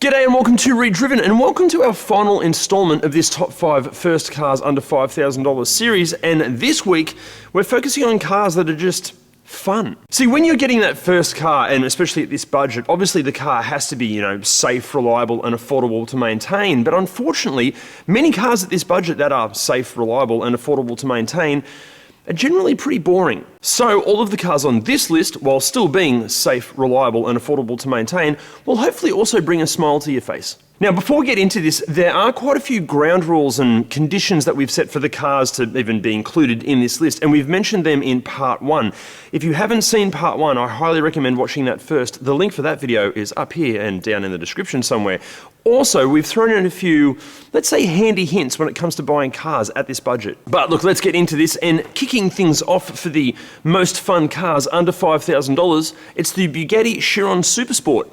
G'day and welcome to ReDriven, and welcome to our final installment of this top 5 first cars under $5,000 series. And this week, we're focusing on cars that are just fun. See, when you're getting that first car, and especially at this budget, obviously the car has to be, safe, reliable, and affordable to maintain. But unfortunately, many cars at this budget that are safe, reliable, and affordable to maintain are generally pretty boring. So all of the cars on this list, while still being safe, reliable, and affordable to maintain, will hopefully also bring a smile to your face. Now, before we get into this, there are quite a few ground rules and conditions that we've set for the cars to even be included in this list, and we've mentioned them in part 1. If you haven't seen part 1, I highly recommend watching that first. The link for that video is up here and down in the description somewhere. Also, we've thrown in a few, let's say, handy hints when it comes to buying cars at this budget. But look, let's get into this, and kicking things off for the most fun cars under $5,000, it's the Bugatti Chiron Supersport.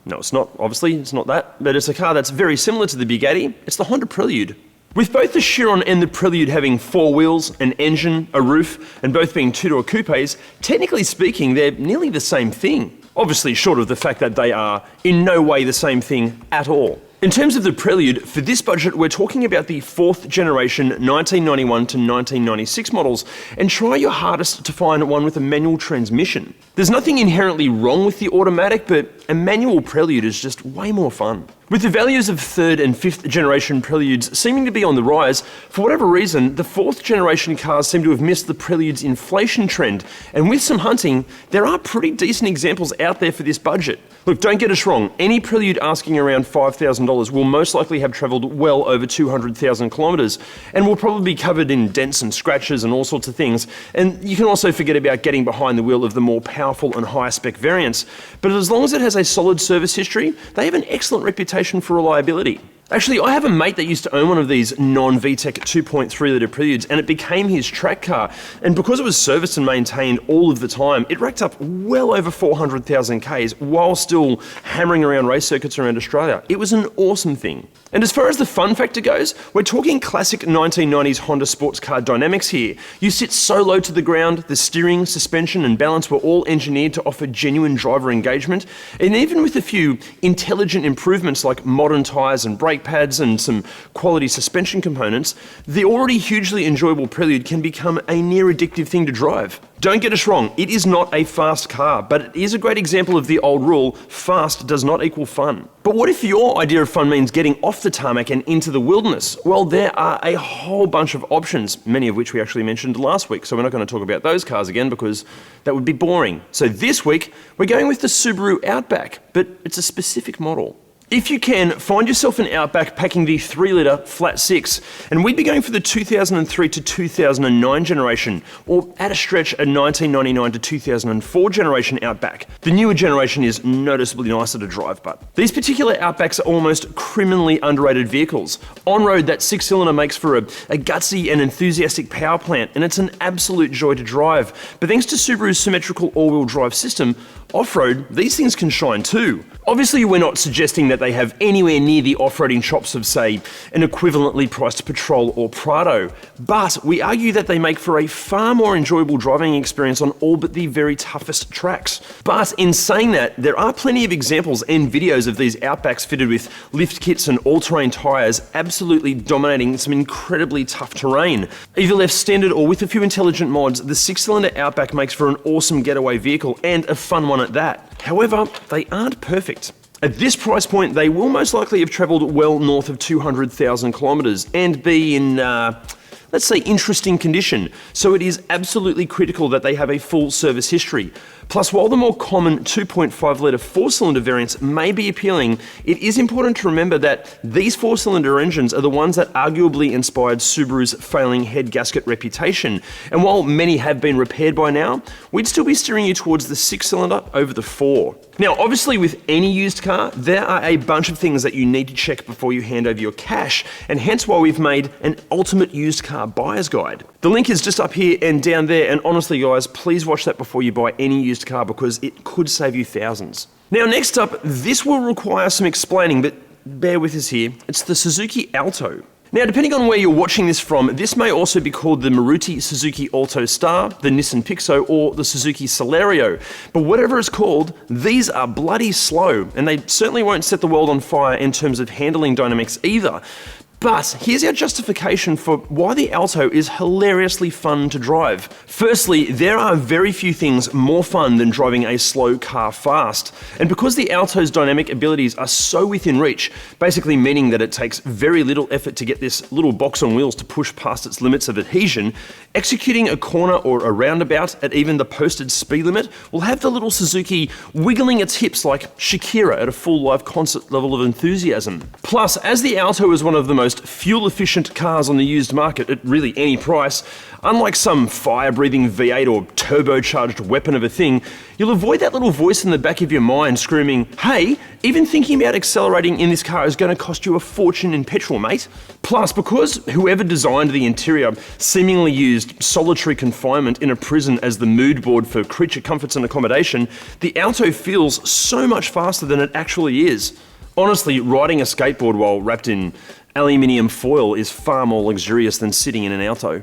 No, it's not, obviously, it's not that, but it's a car that's very similar to the Bugatti. It's the Honda Prelude. With both the Chiron and the Prelude having 4 wheels, an engine, a roof, and both being two-door coupes, technically speaking, they're nearly the same thing. Obviously, short of the fact that they are in no way the same thing at all. In terms of the Prelude, for this budget, we're talking about the 4th generation 1991 to 1996 models, and try your hardest to find one with a manual transmission. There's nothing inherently wrong with the automatic, but a manual Prelude is just way more fun. With the values of 3rd and 5th generation Preludes seeming to be on the rise, for whatever reason, the 4th generation cars seem to have missed the Prelude's inflation trend, and with some hunting, there are pretty decent examples out there for this budget. Look, don't get us wrong, any Prelude asking around $5,000 will most likely have travelled well over 200,000 kilometres, and will probably be covered in dents and scratches and all sorts of things, and you can also forget about getting behind the wheel of the more powerful and higher spec variants, but as long as it has a solid service history, they have an excellent reputation for reliability. Actually, I have a mate that used to own one of these non-VTEC 2.3 litre Preludes, and it became his track car. And because it was serviced and maintained all of the time, it racked up well over 400,000 Ks while still hammering around race circuits around Australia. It was an awesome thing. And as far as the fun factor goes, we're talking classic 1990s Honda sports car dynamics here. You sit so low to the ground, the steering, suspension, and balance were all engineered to offer genuine driver engagement. And even with a few intelligent improvements like modern tyres and brake pads and some quality suspension components, the already hugely enjoyable Prelude can become a near addictive thing to drive. Don't get us wrong, it is not a fast car, but it is a great example of the old rule, fast does not equal fun. But what if your idea of fun means getting off the tarmac and into the wilderness? Well, there are a whole bunch of options, many of which we actually mentioned last week, so we're not going to talk about those cars again because that would be boring. So this week, we're going with the Subaru Outback, but it's a specific model. If you can, find yourself an Outback packing the 3 litre flat 6, and we'd be going for the 2003 to 2009 generation, or at a stretch a 1999 to 2004 generation Outback. The newer generation is noticeably nicer to drive, but these particular Outbacks are almost criminally underrated vehicles. On-road, that 6-cylinder makes for a gutsy and enthusiastic power plant, and it's an absolute joy to drive. But thanks to Subaru's symmetrical all-wheel drive system, off-road, these things can shine too. Obviously, we're not suggesting that they have anywhere near the off-roading chops of, say, an equivalently priced Patrol or Prado, but we argue that they make for a far more enjoyable driving experience on all but the very toughest tracks. But in saying that, there are plenty of examples and videos of these Outbacks fitted with lift kits and all-terrain tyres absolutely dominating some incredibly tough terrain. Either left standard or with a few intelligent mods, the 6-cylinder Outback makes for an awesome getaway vehicle and a fun one at that. However, they aren't perfect. At this price point, they will most likely have travelled well north of 200,000 kilometres and be in, let's say, interesting condition. So it is absolutely critical that they have a full service history. Plus, while the more common 2.5 litre 4-cylinder variants may be appealing, it is important to remember that these 4-cylinder engines are the ones that arguably inspired Subaru's failing head gasket reputation. And while many have been repaired by now, we'd still be steering you towards the 6-cylinder over the 4. Now, obviously with any used car, there are a bunch of things that you need to check before you hand over your cash, and hence why we've made an ultimate used car buyer's guide. The link is just up here and down there, and honestly guys, please watch that before you buy any used car because it could save you thousands. Now next up, this will require some explaining, but bear with us here. It's the Suzuki Alto. Now, depending on where you're watching this from, this may also be called the Maruti Suzuki Alto Star, the Nissan Pixo, or the Suzuki Celerio. But whatever it's called, these are bloody slow, and they certainly won't set the world on fire in terms of handling dynamics either. But here's our justification for why the Alto is hilariously fun to drive. Firstly, there are very few things more fun than driving a slow car fast. And because the Alto's dynamic abilities are so within reach, basically meaning that it takes very little effort to get this little box on wheels to push past its limits of adhesion, executing a corner or a roundabout at even the posted speed limit will have the little Suzuki wiggling its hips like Shakira at a full live concert level of enthusiasm. Plus, as the Alto is one of the most fuel-efficient cars on the used market at really any price, unlike some fire-breathing V8 or turbocharged weapon of a thing, you'll avoid that little voice in the back of your mind screaming, "Hey, even thinking about accelerating in this car is going to cost you a fortune in petrol, mate." Plus, because whoever designed the interior seemingly used solitary confinement in a prison as the mood board for creature comforts and accommodation, the Alto feels so much faster than it actually is. Honestly, riding a skateboard while wrapped in aluminium foil is far more luxurious than sitting in an Alto.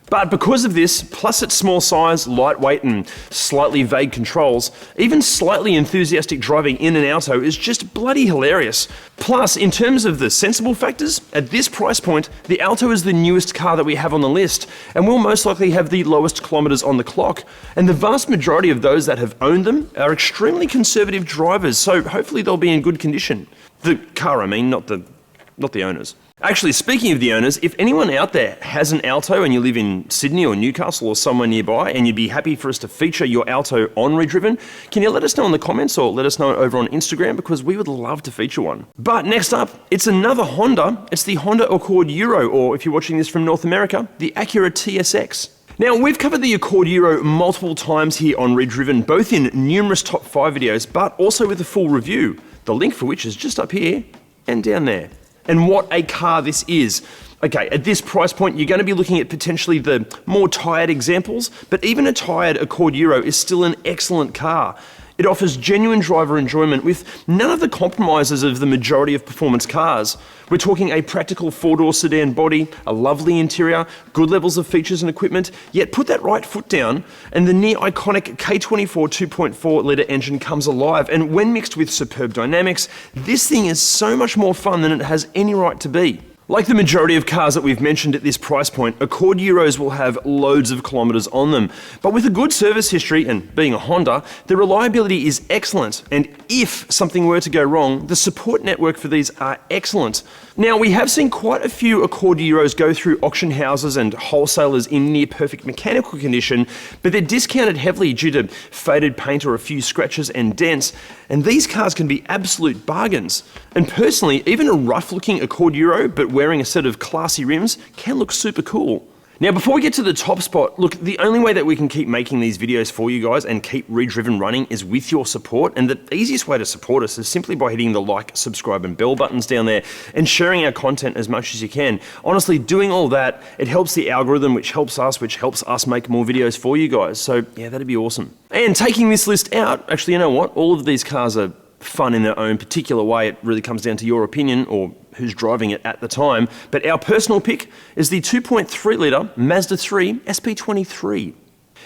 But because of this, plus its small size, lightweight and slightly vague controls, even slightly enthusiastic driving in an Alto is just bloody hilarious. Plus, in terms of the sensible factors, at this price point, the Alto is the newest car that we have on the list, and will most likely have the lowest kilometres on the clock. And the vast majority of those that have owned them are extremely conservative drivers, so hopefully they'll be in good condition. The car, I mean, not the owners. Actually, speaking of the owners, if anyone out there has an Alto and you live in Sydney or Newcastle or somewhere nearby and you'd be happy for us to feature your Alto on ReDriven, can you let us know in the comments or let us know over on Instagram, because we would love to feature one. But next up, it's another Honda. It's the Honda Accord Euro, or if you're watching this from North America, the Acura TSX. Now, we've covered the Accord Euro multiple times here on ReDriven, both in numerous top 5 videos, but also with a full review, the link for which is just up here and down there. And what a car this is. Okay, at this price point, you're going to be looking at potentially the more tired examples, but even a tired Accord Euro is still an excellent car. It offers genuine driver enjoyment with none of the compromises of the majority of performance cars. We're talking a practical 4-door sedan body, a lovely interior, good levels of features and equipment, yet put that right foot down and the near iconic K24 2.4 litre engine comes alive, and when mixed with superb dynamics, this thing is so much more fun than it has any right to be. Like the majority of cars that we've mentioned at this price point, Accord Euros will have loads of kilometres on them. But with a good service history, and being a Honda, the reliability is excellent. And if something were to go wrong, the support network for these are excellent. Now, we have seen quite a few Accord Euros go through auction houses and wholesalers in near perfect mechanical condition, but they're discounted heavily due to faded paint or a few scratches and dents. And these cars can be absolute bargains. And personally, even a rough-looking Accord Euro, but wearing a set of classy rims, can look super cool. Now, before we get to the top spot, look, the only way that we can keep making these videos for you guys and keep ReDriven running is with your support, and the easiest way to support us is simply by hitting the like, subscribe and bell buttons down there and sharing our content as much as you can. Honestly, doing all that, it helps the algorithm, which helps us make more videos for you guys. So yeah, that'd be awesome. And taking this list out, actually, you know what? All of these cars are fun in their own particular way. It really comes down to your opinion or who's driving it at the time. But our personal pick is the 2.3 litre Mazda 3 SP23.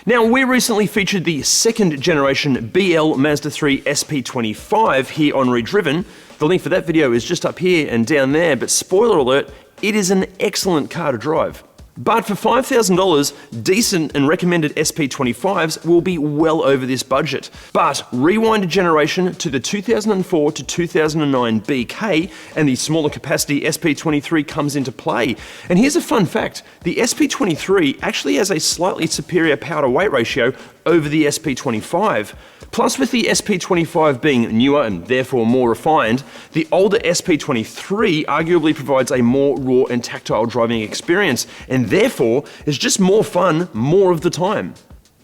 Now, we recently featured the second generation BL Mazda 3 SP25 here on ReDriven. The link for that video is just up here and down there, but spoiler alert, it is an excellent car to drive. But for $5,000, decent and recommended SP25s will be well over this budget. But rewind a generation to the 2004 to 2009 BK and the smaller capacity SP23 comes into play. And here's a fun fact, the SP23 actually has a slightly superior power to weight ratio over the SP25. Plus, with the SP25 being newer and therefore more refined, the older SP23 arguably provides a more raw and tactile driving experience, and therefore is just more fun more of the time.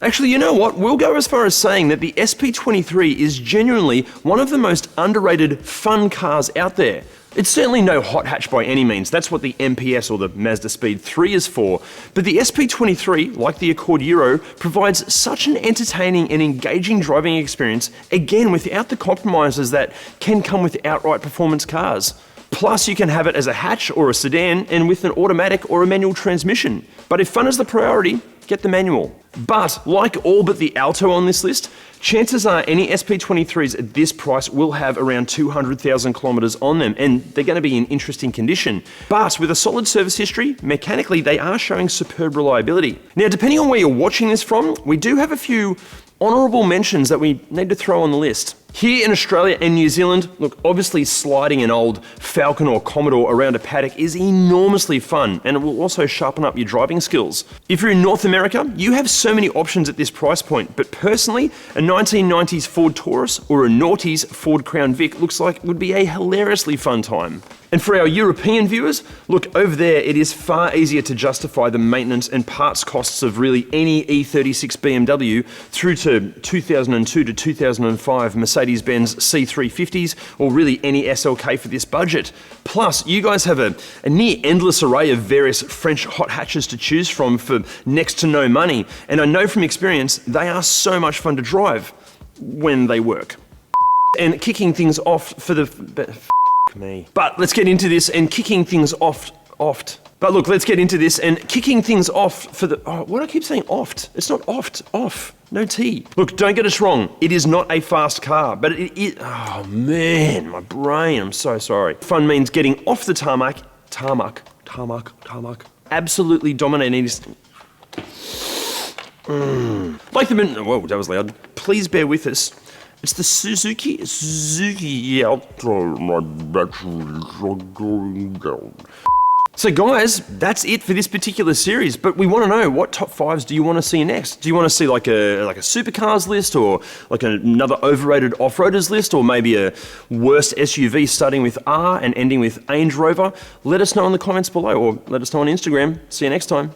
Actually, you know what? We'll go as far as saying that the SP23 is genuinely one of the most underrated fun cars out there. It's certainly no hot hatch by any means, that's what the MPS or the Mazda Speed 3 is for, but the SP23, like the Accord Euro, provides such an entertaining and engaging driving experience, again without the compromises that can come with outright performance cars. Plus, you can have it as a hatch or a sedan and with an automatic or a manual transmission. But if fun is the priority, get the manual. But like all but the Alto on this list, chances are any SP23s at this price will have around 200,000 kilometres on them, and they're going to be in interesting condition. But with a solid service history, mechanically they are showing superb reliability. Now, depending on where you're watching this from, we do have a few honourable mentions that we need to throw on the list. Here in Australia and New Zealand, look, obviously sliding an old Falcon or Commodore around a paddock is enormously fun, and it will also sharpen up your driving skills. If you're in North America, you have so many options at this price point, but personally, a 1990s Ford Taurus or a noughties Ford Crown Vic looks like it would be a hilariously fun time. And for our European viewers, look, over there it is far easier to justify the maintenance and parts costs of really any E36 BMW through to 2002 to 2005 Mercedes-Benz C350s, or really any SLK for this budget. Plus, you guys have a near endless array of various French hot hatches to choose from for next to no money, and I know from experience they are so much fun to drive when they work. And kicking things off for the... me. But let's get into this and kicking things off. But look, let's get into this and kicking things off for the... Oh, what do I keep saying oft? It's not oft, off. No T. Look, don't get us wrong. It is not a fast car, but it is... Oh man, my brain, I'm so sorry. Fun means getting off the tarmac. Absolutely dominating. Like the... Whoa, that was loud. Please bear with us. It's the Suzuki Alto. So guys, that's it for this particular series, but we want to know, what top fives do you want to see next? Do you want to see like a supercars list, or like another overrated off-roaders list, or maybe a worst SUV starting with R and ending with Range Rover? Let us know in the comments below, or let us know on Instagram. See you next time.